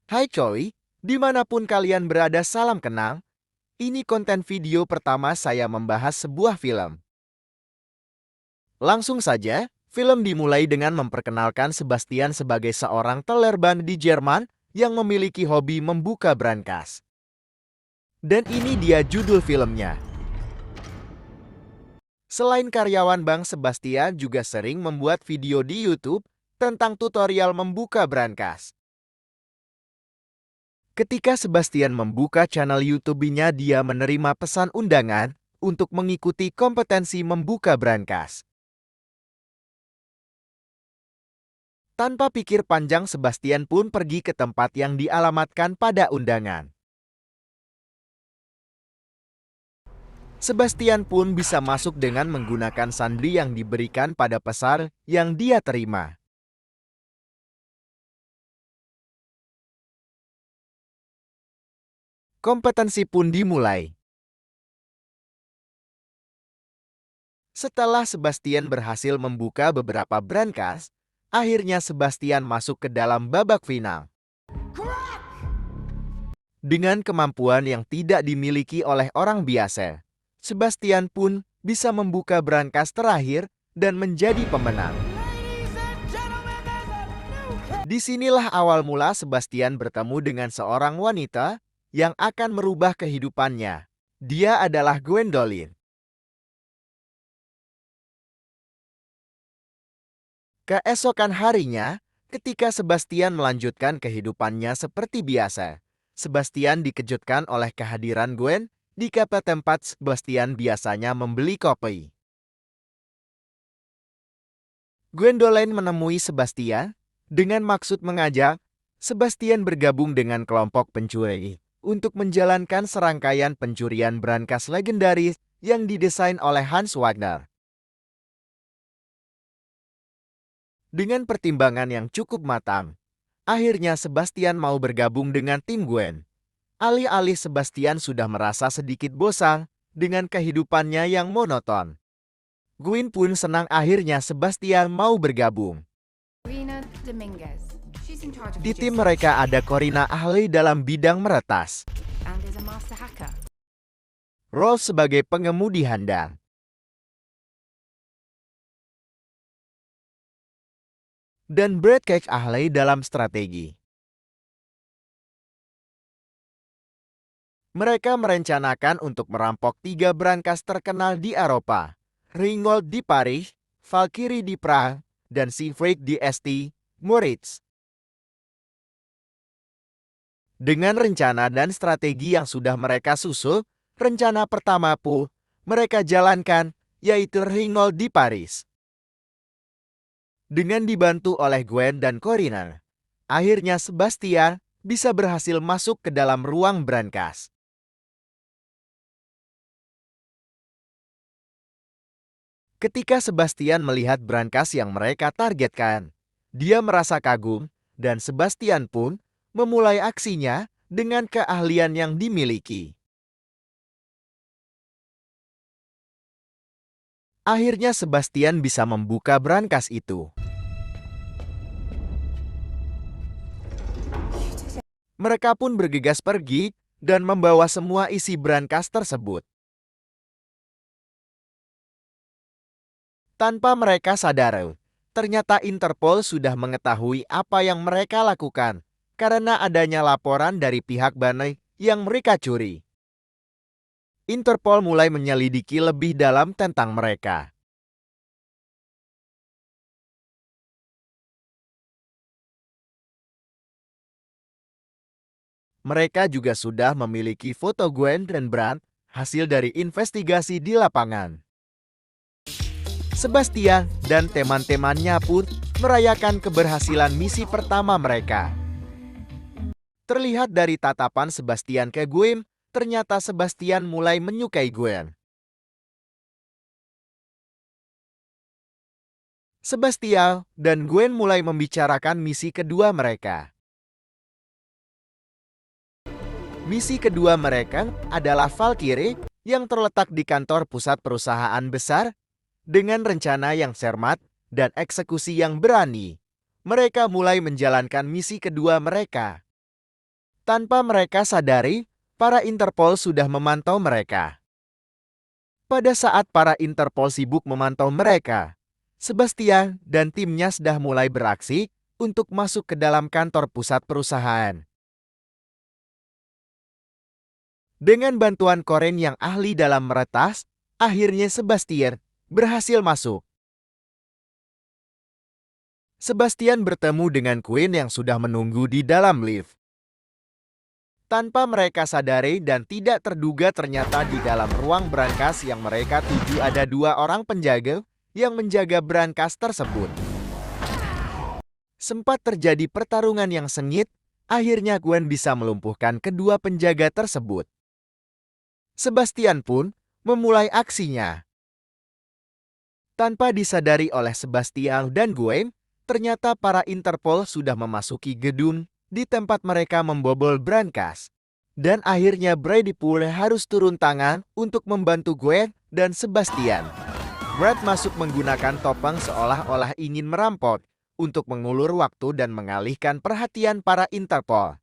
Hai coy, dimanapun kalian berada salam kenal. Ini konten video pertama saya membahas sebuah film. Langsung saja, film dimulai dengan memperkenalkan Sebastian sebagai seorang telerban di Jerman yang memiliki hobi membuka brankas. Dan ini dia judul filmnya. Selain karyawan Bank, Sebastian juga sering membuat video di YouTube tentang tutorial membuka brankas. Ketika Sebastian membuka channel YouTube-nya, dia menerima pesan undangan untuk mengikuti kompetensi membuka brankas. Tanpa pikir panjang, Sebastian pun pergi ke tempat yang dialamatkan pada undangan. Sebastian pun bisa masuk dengan menggunakan sandi yang diberikan pada pesan yang dia terima. Kompetensi pun dimulai. Setelah Sebastian berhasil membuka beberapa brankas, akhirnya Sebastian masuk ke dalam babak final. Dengan kemampuan yang tidak dimiliki oleh orang biasa, Sebastian pun bisa membuka brankas terakhir dan menjadi pemenang. Disinilah awal mula Sebastian bertemu dengan seorang wanita yang akan merubah kehidupannya. Dia adalah Gwendolyn. Keesokan harinya, ketika Sebastian melanjutkan kehidupannya seperti biasa, Sebastian dikejutkan oleh kehadiran Gwen di kafe tempat Sebastian biasanya membeli kopi. Gwendolyn menemui Sebastian dengan maksud mengajak Sebastian bergabung dengan kelompok pencuri untuk menjalankan serangkaian pencurian brankas legendaris yang didesain oleh Hans Wagner. Dengan pertimbangan yang cukup matang, akhirnya Sebastian mau bergabung dengan tim Gwen. Alih-alih Sebastian sudah merasa sedikit bosan dengan kehidupannya yang monoton. Gwen pun senang akhirnya Sebastian mau bergabung. Di tim mereka ada Corina, ahli dalam bidang meretas. Rose sebagai pengemudi handal. Dan Brad Cage, ahli dalam strategi. Mereka merencanakan untuk merampok 3 brankas terkenal di Eropa. Ringgold di Paris, Valkyrie di Prague, dan Siegfried di St. Moritz. Dengan rencana dan strategi yang sudah mereka susun, rencana pertama pun mereka jalankan, yaitu Ringgold di Paris. Dengan dibantu oleh Gwen dan Corina, akhirnya Sebastian bisa berhasil masuk ke dalam ruang brankas. Ketika Sebastian melihat brankas yang mereka targetkan, dia merasa kagum dan Sebastian pun memulai aksinya dengan keahlian yang dimiliki. Akhirnya Sebastian bisa membuka brankas itu. Mereka pun bergegas pergi dan membawa semua isi brankas tersebut. Tanpa mereka sadar, ternyata Interpol sudah mengetahui apa yang mereka lakukan karena adanya laporan dari pihak Banai yang mereka curi. Interpol mulai menyelidiki lebih dalam tentang mereka. Mereka juga sudah memiliki foto Gwen dan Brad hasil dari investigasi di lapangan. Sebastian dan teman-temannya pun merayakan keberhasilan misi pertama mereka. Terlihat dari tatapan Sebastian ke Gwen, ternyata Sebastian mulai menyukai Gwen. Sebastian dan Gwen mulai membicarakan misi kedua mereka. Misi kedua mereka adalah Valkyrie yang terletak di kantor pusat perusahaan besar dengan rencana yang cermat dan eksekusi yang berani. Mereka mulai menjalankan misi kedua mereka. Tanpa mereka sadari, para Interpol sudah memantau mereka. Pada saat para Interpol sibuk memantau mereka, Sebastian dan timnya sudah mulai beraksi untuk masuk ke dalam kantor pusat perusahaan. Dengan bantuan Corin yang ahli dalam meretas, akhirnya Sebastian berhasil masuk. Sebastian bertemu dengan Quinn yang sudah menunggu di dalam lift. Tanpa mereka sadari dan tidak terduga ternyata di dalam ruang brankas yang mereka tuju ada 2 orang penjaga yang menjaga brankas tersebut. Sempat terjadi pertarungan yang sengit, akhirnya Gwen bisa melumpuhkan kedua penjaga tersebut. Sebastian pun memulai aksinya. Tanpa disadari oleh Sebastian dan Gwen, ternyata para Interpol sudah memasuki gedung di tempat mereka membobol brankas. Dan akhirnya Brady Poole harus turun tangan untuk membantu Gwen dan Sebastian. Brad masuk menggunakan topeng seolah-olah ingin merampok untuk mengulur waktu dan mengalihkan perhatian para Interpol.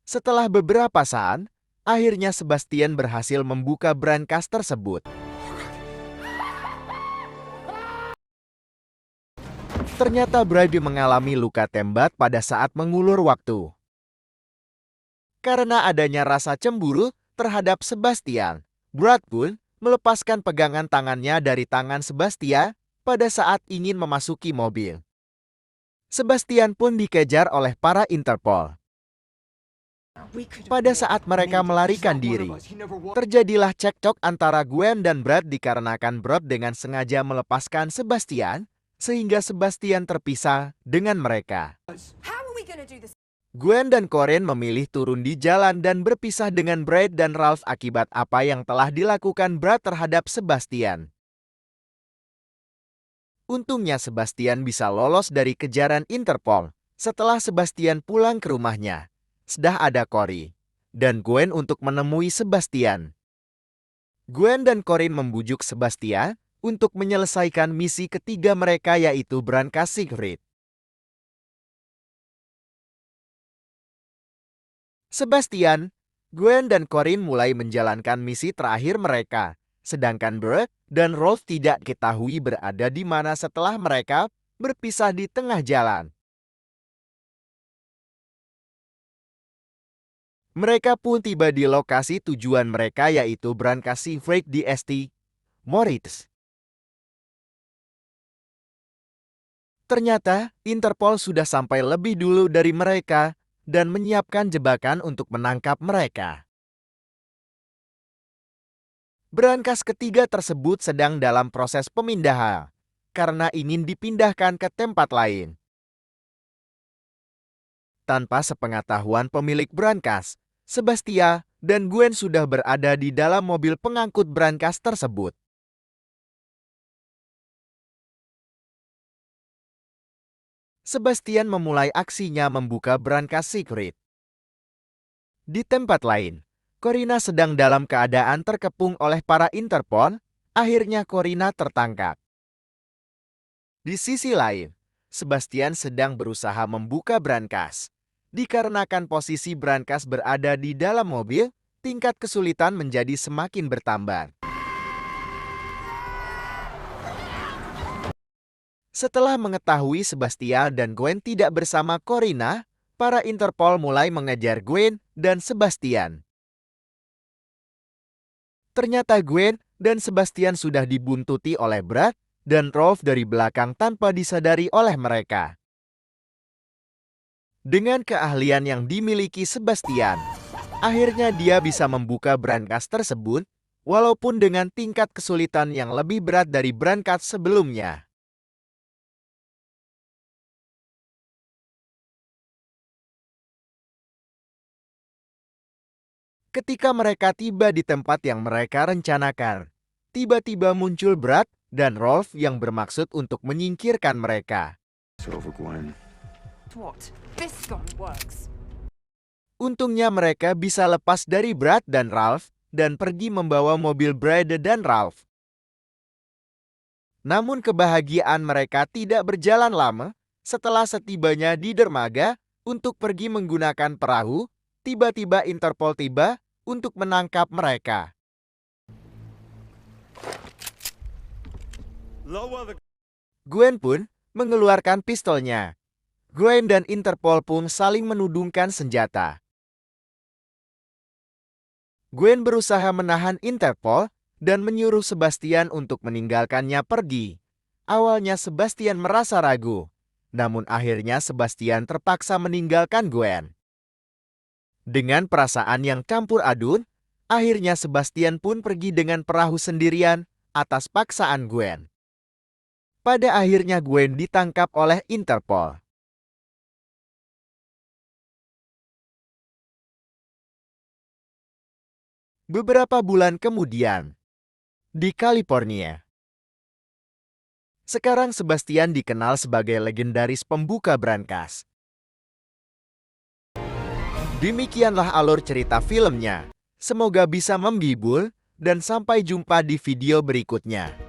Setelah beberapa saat, akhirnya Sebastian berhasil membuka brankas tersebut. Ternyata Brady mengalami luka tembak pada saat mengulur waktu. Karena adanya rasa cemburu terhadap Sebastian, Brad pun melepaskan pegangan tangannya dari tangan Sebastian pada saat ingin memasuki mobil. Sebastian pun dikejar oleh para Interpol. Pada saat mereka melarikan diri, terjadilah cekcok antara Gwen dan Brad dikarenakan Brad dengan sengaja melepaskan Sebastian, sehingga Sebastian terpisah dengan mereka. Gwen dan Corin memilih turun di jalan dan berpisah dengan Brad dan Ralph akibat apa yang telah dilakukan Brad terhadap Sebastian. Untungnya Sebastian bisa lolos dari kejaran Interpol. Setelah Sebastian pulang ke rumahnya, sudah ada Cory dan Gwen untuk menemui Sebastian. Gwen dan Corin membujuk Sebastian untuk menyelesaikan misi ketiga mereka yaitu brankas secret. Sebastian, Gwen dan Corin mulai menjalankan misi terakhir mereka, sedangkan Brad dan Rolf tidak ketahui berada di mana setelah mereka berpisah di tengah jalan. Mereka pun tiba di lokasi tujuan mereka yaitu brankas secret di St. Moritz. Ternyata, Interpol sudah sampai lebih dulu dari mereka dan menyiapkan jebakan untuk menangkap mereka. Brankas ketiga tersebut sedang dalam proses pemindahan karena ingin dipindahkan ke tempat lain. Tanpa sepengetahuan pemilik brankas, Sebastian dan Gwen sudah berada di dalam mobil pengangkut brankas tersebut. Sebastian memulai aksinya membuka brankas secret. Di tempat lain, Corina sedang dalam keadaan terkepung oleh para Interpol. Akhirnya Corina tertangkap. Di sisi lain, Sebastian sedang berusaha membuka brankas. Dikarenakan posisi brankas berada di dalam mobil, tingkat kesulitan menjadi semakin bertambah. Setelah mengetahui Sebastian dan Gwen tidak bersama Corina, para Interpol mulai mengejar Gwen dan Sebastian. Ternyata Gwen dan Sebastian sudah dibuntuti oleh Brad dan Rolf dari belakang tanpa disadari oleh mereka. Dengan keahlian yang dimiliki Sebastian, akhirnya dia bisa membuka brankas tersebut, walaupun dengan tingkat kesulitan yang lebih berat dari brankas sebelumnya. Ketika mereka tiba di tempat yang mereka rencanakan, tiba-tiba muncul Brad dan Rolf yang bermaksud untuk menyingkirkan mereka. Untungnya mereka bisa lepas dari Brad dan Ralph dan pergi membawa mobil Brad dan Ralph. Namun kebahagiaan mereka tidak berjalan lama Setelah setibanya di dermaga untuk pergi menggunakan perahu, tiba-tiba Interpol tiba untuk menangkap mereka. Gwen pun mengeluarkan pistolnya. Gwen dan Interpol pun saling menudungkan senjata. Gwen berusaha menahan Interpol dan menyuruh Sebastian untuk meninggalkannya pergi. Awalnya Sebastian merasa ragu, namun akhirnya Sebastian terpaksa meninggalkan Gwen. Dengan perasaan yang campur aduk, akhirnya Sebastian pun pergi dengan perahu sendirian atas paksaan Gwen. Pada akhirnya Gwen ditangkap oleh Interpol. Beberapa bulan kemudian, di California. Sekarang Sebastian dikenal sebagai legendaris pembuka brankas. Demikianlah alur cerita filmnya. Semoga bisa menghibur dan sampai jumpa di video berikutnya.